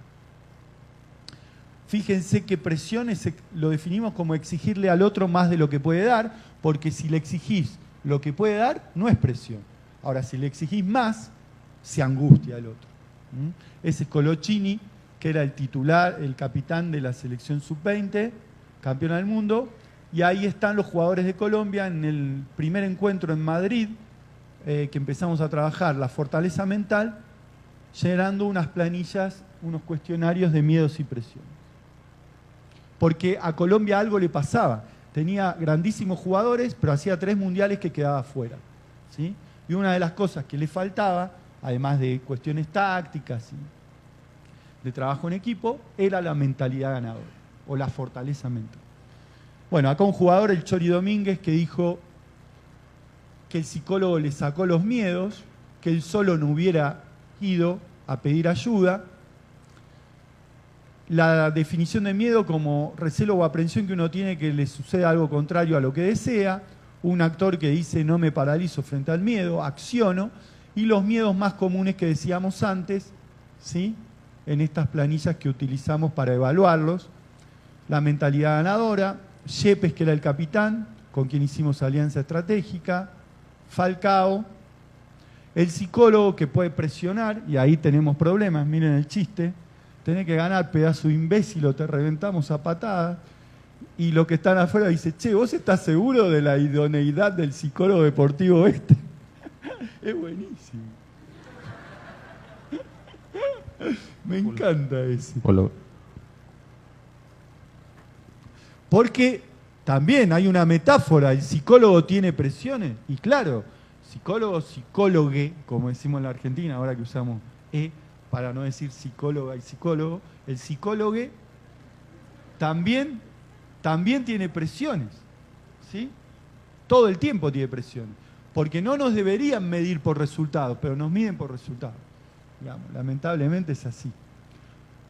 Fíjense qué presiones lo definimos como exigirle al otro más de lo que puede dar, porque si le exigís lo que puede dar, no es presión. Ahora, si le exigís más, se angustia el otro. Ese es Colochini, que era el titular, el capitán de la selección sub-20, campeona del mundo, y ahí están los jugadores de Colombia en el primer encuentro en Madrid, que empezamos a trabajar la fortaleza mental, llenando unas planillas, unos cuestionarios de miedos y presiones. Porque a Colombia algo le pasaba, tenía grandísimos jugadores, pero hacía 3 mundiales que quedaba fuera, ¿sí? Y una de las cosas que le faltaba, además de cuestiones tácticas y de trabajo en equipo, era la mentalidad ganadora o la fortaleza mental. Bueno, acá un jugador, el Chori Domínguez, que dijo que el psicólogo le sacó los miedos, que él solo no hubiera ido a pedir ayuda. La definición de miedo como recelo o aprensión que uno tiene que le suceda algo contrario a lo que desea. Un actor que dice no me paralizo frente al miedo, acciono. Y los miedos más comunes que decíamos antes, ¿sí?, en estas planillas que utilizamos para evaluarlos. La mentalidad ganadora, Yepes, que era el capitán, con quien hicimos alianza estratégica, Falcao, el psicólogo que puede presionar, y ahí tenemos problemas, miren el chiste, tenés que ganar, pedazo de imbécil, o te reventamos a patadas, y los que están afuera dicen, che, ¿vos estás seguro de la idoneidad del psicólogo deportivo este? Es buenísimo. Me encanta ese. Hola. Porque también hay una metáfora, el psicólogo tiene presiones, y claro, psicólogo, psicólogue, como decimos en la Argentina, ahora que usamos para no decir psicóloga y psicólogo, el psicólogue también tiene presiones, ¿sí? Todo el tiempo tiene presiones, porque no nos deberían medir por resultados, pero nos miden por resultados. Digamos, lamentablemente es así.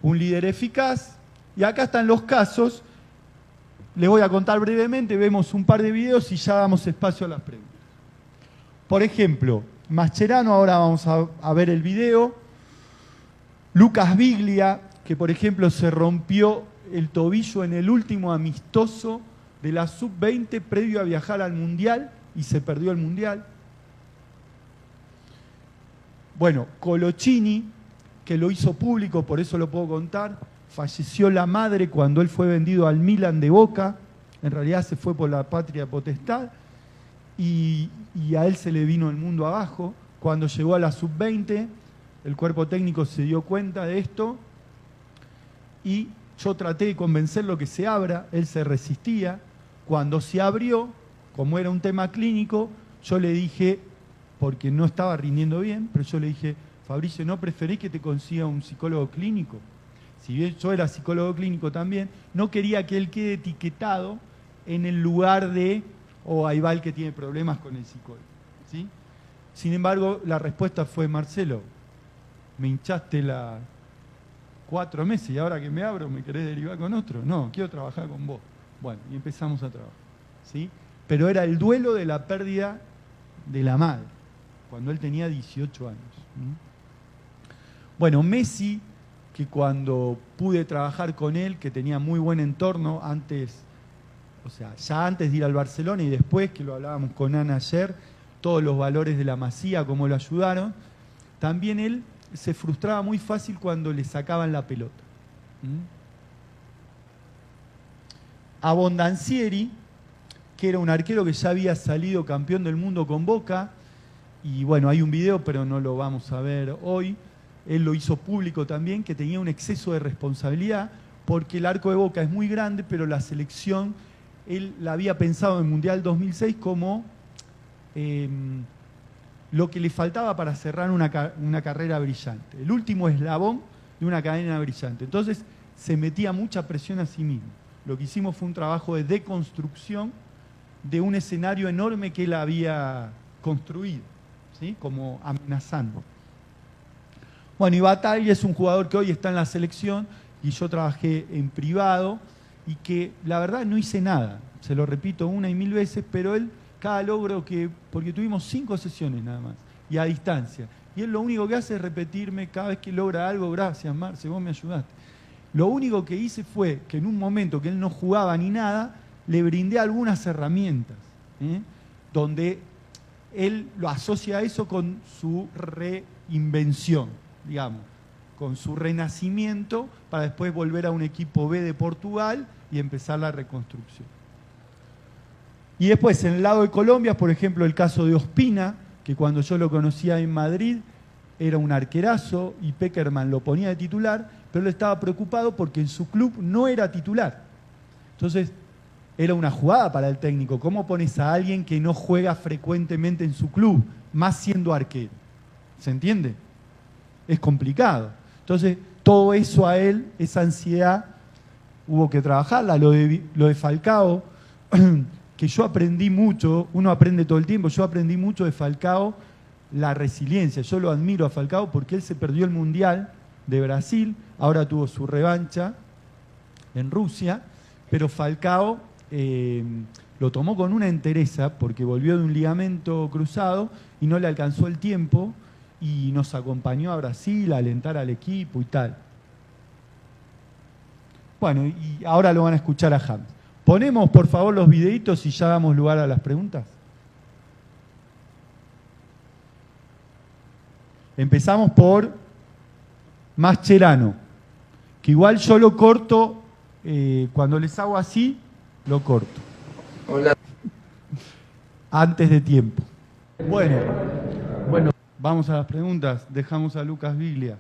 Un líder eficaz, y acá están los casos. Les voy a contar brevemente, vemos un par de videos y ya damos espacio a las preguntas. Por ejemplo, Mascherano, ahora vamos a ver el video. Lucas Biglia, que por ejemplo se rompió el tobillo en el último amistoso de la Sub-20 previo a viajar al Mundial y se perdió el Mundial. Bueno, Colochini, que lo hizo público, por eso lo puedo contar. Falleció la madre cuando él fue vendido al Milan de Boca. En realidad se fue por la patria potestad. Y a él se le vino el mundo abajo. Cuando llegó a la Sub-20, el cuerpo técnico se dio cuenta de esto. Y yo traté de convencerlo que se abra. Él se resistía. Cuando se abrió, como era un tema clínico, yo le dije, porque no estaba rindiendo bien, pero yo le dije, Fabricio, ¿no preferís que te consiga un psicólogo clínico? Si bien yo era psicólogo clínico también, no quería que él quede etiquetado en el lugar de, ahí va el que tiene problemas con el psicólogo, ¿sí? Sin embargo, la respuesta fue, Marcelo, me hinchaste 4 meses y ahora que me abro, ¿me querés derivar con otro? No, quiero trabajar con vos. Bueno, y empezamos a trabajar, ¿sí? Pero era el duelo de la pérdida de la madre, cuando él tenía 18 años. Bueno, Messi, que cuando pude trabajar con él, que tenía muy buen entorno antes, o sea, ya antes de ir al Barcelona y después, que lo hablábamos con Ana ayer, todos los valores de la Masía, cómo lo ayudaron, también él se frustraba muy fácil cuando le sacaban la pelota. Abondancieri, que era un arquero que ya había salido campeón del mundo con Boca, y bueno, hay un video, pero no lo vamos a ver hoy. Él lo hizo público también, que tenía un exceso de responsabilidad, porque el arco de Boca es muy grande, pero la selección, él la había pensado en el Mundial 2006 como lo que le faltaba para cerrar una carrera brillante. El último eslabón de una cadena brillante. Entonces, se metía mucha presión a sí mismo. Lo que hicimos fue un trabajo de deconstrucción de un escenario enorme que él había construido, ¿sí? Como amenazando. Bueno, y Bataglia es un jugador que hoy está en la selección y yo trabajé en privado y que la verdad no hice nada, se lo repito 1 y 1000 veces, pero él, cada logro porque tuvimos 5 sesiones nada más y a distancia, y él lo único que hace es repetirme cada vez que logra algo, gracias Marce, vos me ayudaste. Lo único que hice fue que en un momento que él no jugaba ni nada, le brindé algunas herramientas, donde él lo asocia a eso con su reinvención, digamos, con su renacimiento para después volver a un equipo B de Portugal y empezar la reconstrucción. Y después, en el lado de Colombia, por ejemplo, el caso de Ospina, que cuando yo lo conocía en Madrid era un arquerazo y Pekerman lo ponía de titular, pero él estaba preocupado porque en su club no era titular. Entonces, era una jugada para el técnico. ¿Cómo pones a alguien que no juega frecuentemente en su club, más siendo arquero? ¿Se entiende? Es complicado. Entonces, todo eso a él, esa ansiedad, hubo que trabajarla. Lo de Falcao, que yo aprendí mucho, uno aprende todo el tiempo, yo aprendí mucho de Falcao, la resiliencia. Yo lo admiro a Falcao porque él se perdió el Mundial de Brasil, ahora tuvo su revancha en Rusia, pero Falcao lo tomó con una entereza porque volvió de un ligamento cruzado y no le alcanzó el tiempo, y nos acompañó a Brasil a alentar al equipo y tal. Bueno, y ahora lo van a escuchar a James. Ponemos, por favor, los videitos y ya damos lugar a las preguntas. Empezamos por Mascherano, que igual yo lo corto, cuando les hago así, lo corto. Hola. Antes de tiempo. Bueno. Vamos a las preguntas. Dejamos a Lucas Biglia.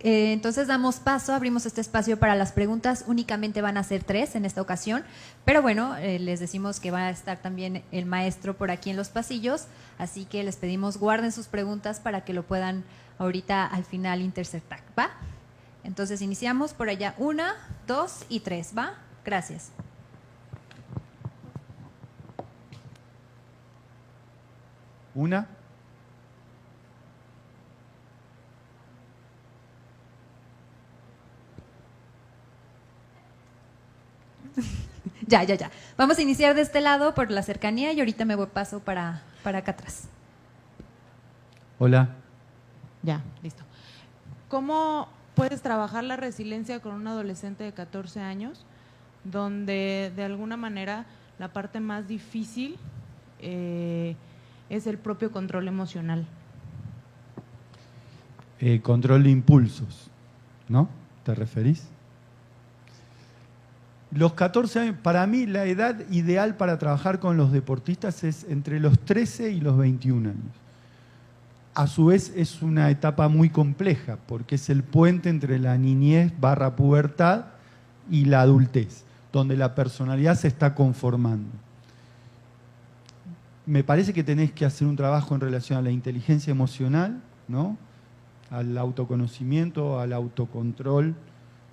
Entonces damos paso, abrimos este espacio para las preguntas. Únicamente van a ser 3 en esta ocasión, pero bueno, les decimos que va a estar también el maestro por aquí en los pasillos, así que les pedimos guarden sus preguntas para que lo puedan ahorita al final interceptar, ¿va? Entonces iniciamos por allá, 1, 2 y 3, ¿va? Gracias. ¿Una? Ya. Vamos a iniciar de este lado por la cercanía y ahorita me paso para acá atrás. Hola. Ya, listo. ¿Cómo puedes trabajar la resiliencia con un adolescente de 14 años, donde de alguna manera la parte más difícil es el propio control emocional? Control de impulsos, ¿no? ¿Te referís? Los 14 años, para mí la edad ideal para trabajar con los deportistas es entre los 13 y los 21 años. A su vez es una etapa muy compleja porque es el puente entre la niñez / pubertad y la adultez, donde la personalidad se está conformando. Me parece que tenés que hacer un trabajo en relación a la inteligencia emocional, ¿no? Al autoconocimiento, al autocontrol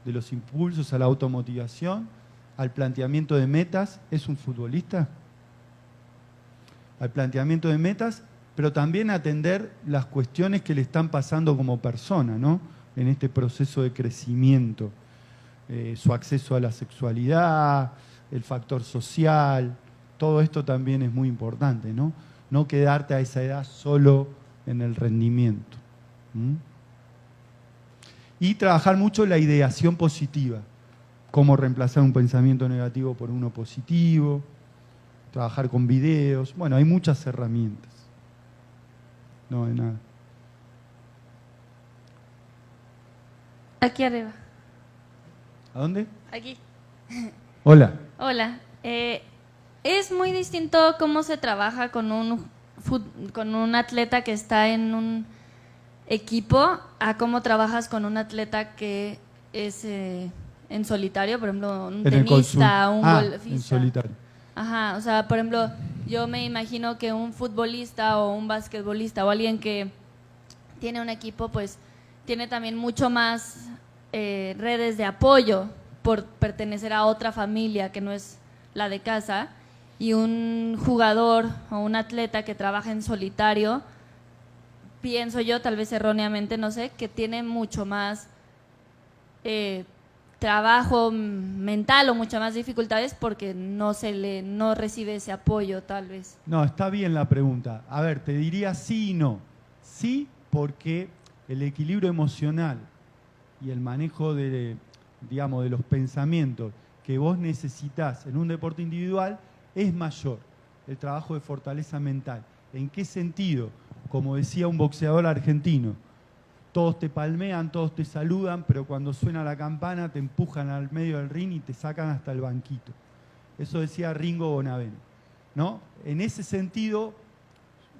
de los impulsos, a la automotivación, al planteamiento de metas. ¿Es un futbolista? Al planteamiento de metas, pero también atender las cuestiones que le están pasando como persona, ¿no? En este proceso de crecimiento. Su acceso a la sexualidad, el factor social, todo esto también es muy importante, ¿no? No quedarte a esa edad solo en el rendimiento. Y trabajar mucho la ideación positiva. Cómo reemplazar un pensamiento negativo por uno positivo, trabajar con videos. Bueno, hay muchas herramientas. No, de nada. Aquí arriba. ¿A dónde? Aquí. Hola. Hola. Es muy distinto cómo se trabaja con un atleta que está en un equipo a cómo trabajas con un atleta que es en solitario, por ejemplo, un tenista, un golfista. En solitario. Ajá, o sea, por ejemplo, yo me imagino que un futbolista o un basquetbolista o alguien que tiene un equipo, pues tiene también mucho más redes de apoyo por pertenecer a otra familia que no es la de casa, y un jugador o un atleta que trabaja en solitario, pienso yo, tal vez erróneamente, no sé, que tiene mucho más trabajo mental o muchas más dificultades porque no recibe ese apoyo, tal vez. No, está bien la pregunta. A ver, te diría sí y no. Sí, porque el equilibrio emocional y el manejo de los pensamientos que vos necesitas en un deporte individual es mayor. El trabajo de fortaleza mental. ¿En qué sentido? Como decía un boxeador argentino, todos te palmean, todos te saludan, pero cuando suena la campana te empujan al medio del ring y te sacan hasta el banquito. Eso decía Ringo Bonavena, ¿no? En ese sentido,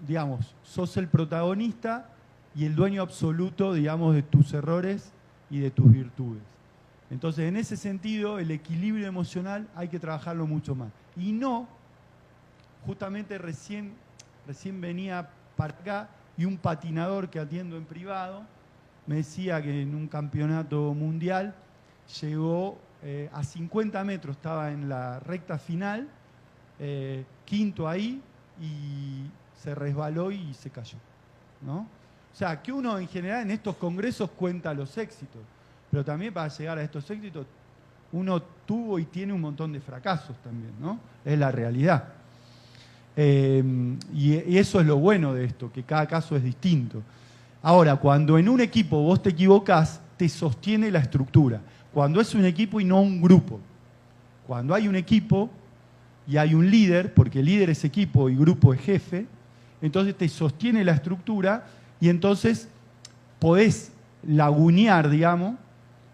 digamos, sos el protagonista y el dueño absoluto, digamos, de tus errores y de tus virtudes. Entonces, en ese sentido, el equilibrio emocional hay que trabajarlo mucho más. Y no, justamente recién venía para acá y un patinador que atiendo en privado me decía que en un campeonato mundial llegó a 50 metros, estaba en la recta final, quinto ahí, y se resbaló y se cayó, ¿no? O sea, que uno en general en estos congresos cuenta los éxitos, pero también para llegar a estos éxitos uno tuvo y tiene un montón de fracasos también, ¿no? Es la realidad. Y eso es lo bueno de esto, que cada caso es distinto. Ahora, cuando en un equipo vos te equivocás, te sostiene la estructura. Cuando es un equipo y no un grupo. Cuando hay un equipo y hay un líder, porque líder es equipo y grupo es jefe, entonces te sostiene la estructura y entonces podés lagunear, digamos,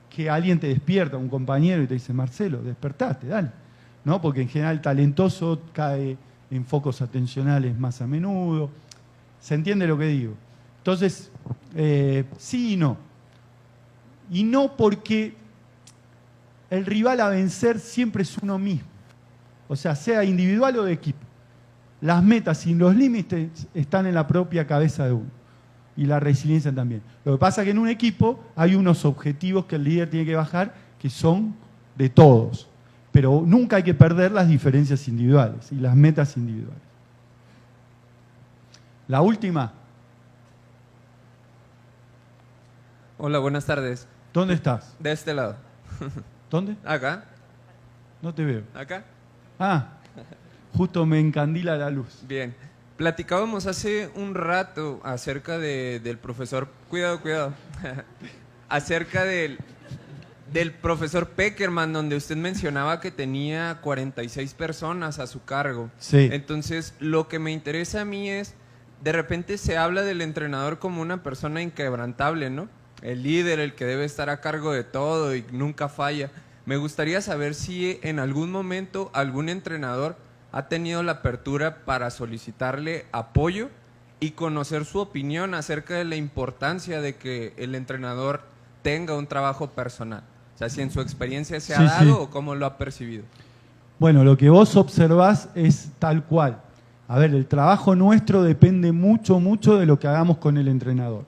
que alguien te despierta, un compañero, y te dice, Marcelo, despertate, dale. ¿No? Porque en general el talentoso cae en focos atencionales más a menudo. ¿Se entiende lo que digo? Entonces, sí y no. Y no porque el rival a vencer siempre es uno mismo. O sea individual o de equipo. Las metas y los límites están en la propia cabeza de uno. Y la resiliencia también. Lo que pasa es que en un equipo hay unos objetivos que el líder tiene que bajar que son de todos. Pero nunca hay que perder las diferencias individuales y las metas individuales. La última. Hola, buenas tardes. ¿Dónde estás? De este lado. ¿Dónde? ¿Acá? No te veo. ¿Acá? Ah, justo me encandila la luz. Bien. Platicábamos hace un rato acerca del profesor... Cuidado. Acerca del profesor Peckerman, donde usted mencionaba que tenía 46 personas a su cargo. Sí. Entonces, lo que me interesa a mí es, de repente se habla del entrenador como una persona inquebrantable, ¿no? El líder, el que debe estar a cargo de todo y nunca falla. Me gustaría saber si en algún momento algún entrenador ha tenido la apertura para solicitarle apoyo y conocer su opinión acerca de la importancia de que el entrenador tenga un trabajo personal. O sea, si en su experiencia se ha dado o cómo lo ha percibido. Bueno, lo que vos observás es tal cual. A ver, el trabajo nuestro depende mucho de lo que hagamos con el entrenador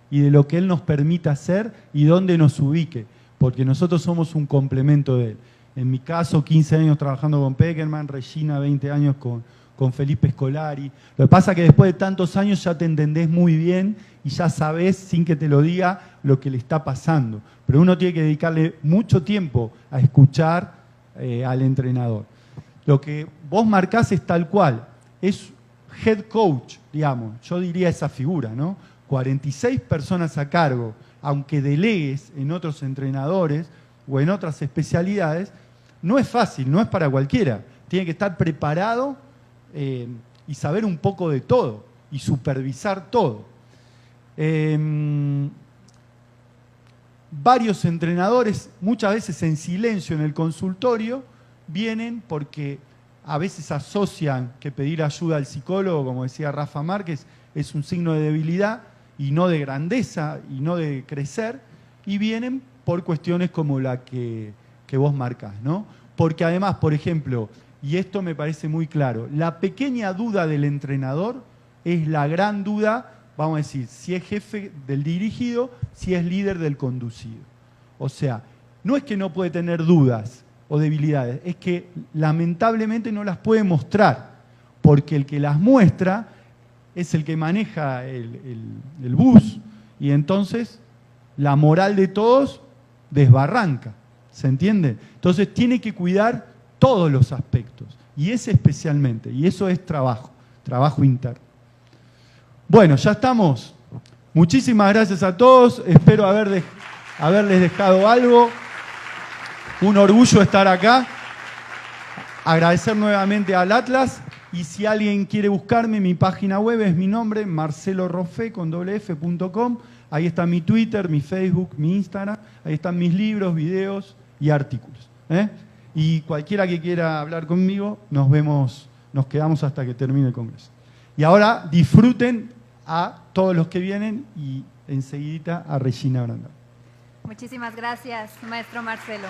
y de lo que él nos permita hacer y dónde nos ubique, porque nosotros somos un complemento de él. En mi caso, 15 años trabajando con Peckerman, Regina 20 años con Felipe Scolari. Lo que pasa es que después de tantos años ya te entendés muy bien y ya sabés, sin que te lo diga, lo que le está pasando. Pero uno tiene que dedicarle mucho tiempo a escuchar al entrenador. Lo que vos marcás es tal cual. Es head coach, digamos. Yo diría esa figura, ¿no? 46 personas a cargo, aunque delegues en otros entrenadores o en otras especialidades, no es fácil, no es para cualquiera. Tiene que estar preparado y saber un poco de todo y supervisar todo. Varios entrenadores, muchas veces en silencio en el consultorio, vienen porque a veces asocian que pedir ayuda al psicólogo, como decía Rafa Márquez, es un signo de debilidad y no de grandeza y no de crecer, y vienen por cuestiones como la que vos marcás, ¿no? Porque además, por ejemplo, y esto me parece muy claro, la pequeña duda del entrenador es la gran duda, vamos a decir, si es jefe del dirigido, si es líder del conducido. O sea, no es que no puede tener dudas o debilidades, es que lamentablemente no las puede mostrar, porque el que las muestra es el que maneja el bus, y entonces la moral de todos desbarranca, ¿se entiende? Entonces tiene que cuidar todos los aspectos, y ese especialmente, y eso es trabajo interno. Bueno, ya estamos. Muchísimas gracias a todos, espero haberles dejado algo. Un orgullo estar acá. Agradecer nuevamente al Atlas. Y si alguien quiere buscarme, mi página web es mi nombre, marceloroffe.com. Ahí está mi Twitter, mi Facebook, mi Instagram. Ahí están mis libros, videos y artículos. Y cualquiera que quiera hablar conmigo, nos quedamos hasta que termine el congreso. Y ahora disfruten a todos los que vienen y enseguidita a Regina Brandão. Muchísimas gracias, maestro Marcelo.